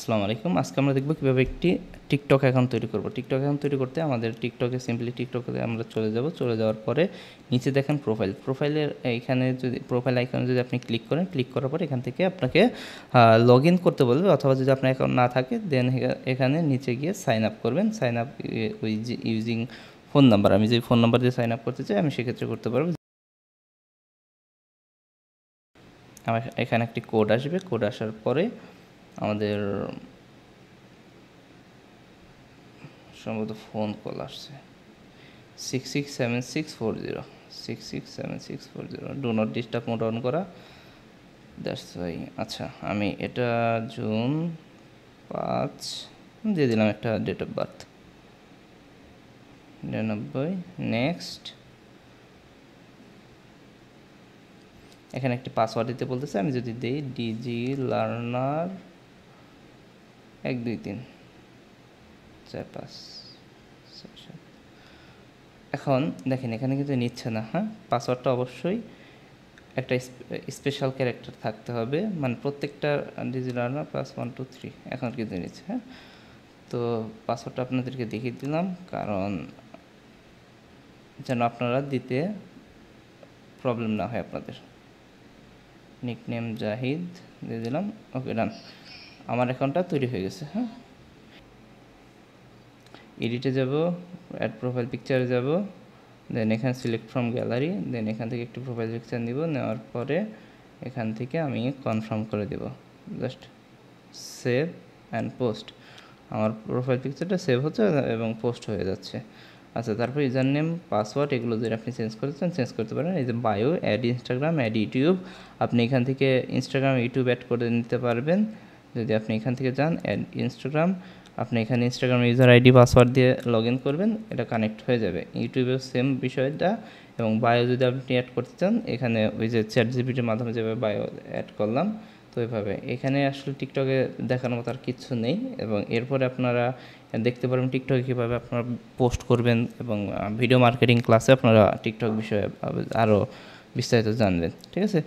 আসসালামু আলাইকুম। আজকে আমরা দেখব কীভাবে একটি টিকটক অ্যাকাউন্ট তৈরি করব। টিকটক অ্যাকাউন্ট তৈরি করতে আমাদের টিকটকে সিম্পলি টিকটকে আমরা চলে যাওয়ার পরে নিচে দেখেন প্রোফাইলের এইখানে যদি প্রোফাইল আইকনে যদি আপনি ক্লিক করেন, ক্লিক করার পরে এখান থেকে আপনাকে লগ ইন করতে বলবে, অথবা যদি আপনার অ্যাকাউন্ট না থাকে দেন এখানে নিচে গিয়ে সাইন আপ করবেন। সাইন আপ ওই যে ইউজিং ফোন নাম্বার, আমি যে ফোন নাম্বার দিয়ে সাইন আপ করতে চাই আমি সেক্ষেত্রে করতে পারবো। আমার এখানে একটি কোড আসবে, কোড আসার পরে আমাদের সম্ভবত ফোন কল আসছে 667640 do not disturb mode on করা, দ্যাটস ওয়াই। আচ্ছা, আমি এটা জুন 5 দিয়ে দিলাম একটা ডেট অফ বার্থ 99। নেক্সট, এখানে একটি পাসওয়ার্ড দিতে বলতেছে, আমি যদি দিই ডিজি লার্নার 1 2 3 4 5 6 7। এখন দেখেন এখানে কিন্তু নিচ্ছে না। হ্যাঁ, পাসওয়ার্ডটা অবশ্যই একটা স্পেশাল ক্যারেক্টার থাকতে হবে, মানে প্রত্যেকটা ডিজি লার্নার +1 2 3 এখন কিন্তু নিচ্ছে। হ্যাঁ, তো পাসওয়ার্ডটা আপনাদেরকে দেখিয়ে দিলাম কারণ যেন আপনারা দিতে প্রবলেম না হয় আপনাদের। নিকনেম জাহিদ দিয়ে দিলাম, ওকে ডান। আমার অ্যাকাউন্টটা তৈরি হয়ে গেছে। হ্যাঁ, এডিটে যাব, অ্যাড প্রোফাইল পিকচারে যাব, দেন এখানে সিলেক্ট ফ্রম গ্যালারি, দেন এখান থেকে একটি প্রোফাইল পিকচার নিব, নেওয়ার পরে এখান থেকে আমি কনফার্ম করে দেব, জাস্ট সেভ অ্যান্ড পোস্ট। আমার প্রোফাইল পিকচারটা সেভ হচ্ছে এবং পোস্ট হয়ে যাচ্ছে। আচ্ছা, তারপর ইউজার নেম, পাসওয়ার্ড এগুলো যদি আপনি চেঞ্জ করতে চান চেঞ্জ করতে পারেন। এই যে bio, add Instagram, add YouTube, আপনি এখান থেকে ইনস্টাগ্রাম ইউটিউব অ্যাড করে নিতে পারবেন। যদি আপনি এখান থেকে যান অ্যাড ইনস্টাগ্রাম, আপনি এখানে ইনস্টাগ্রাম ইউজার আইডি পাসওয়ার্ড দিয়ে লগ ইন করবেন, এটা কানেক্ট হয়ে যাবে। ইউটিউবেও সেম বিষয়টা, এবং বায়ো যদি আপনি অ্যাড করতে চান এখানে ওই যে চ্যাটজিপিটির মাধ্যমে যেভাবে বায়ো অ্যাড করলাম তো এভাবে। এখানে আসলে টিকটকে দেখানোর মতো আর কিছু নেই, এবং এরপরে আপনারা দেখতে পারবেন টিকটকে কীভাবে আপনারা পোস্ট করবেন, এবং ভিডিও মার্কেটিং ক্লাসে আপনারা টিকটক বিষয়ে আরও বিস্তারিত জানবেন। ঠিক আছে।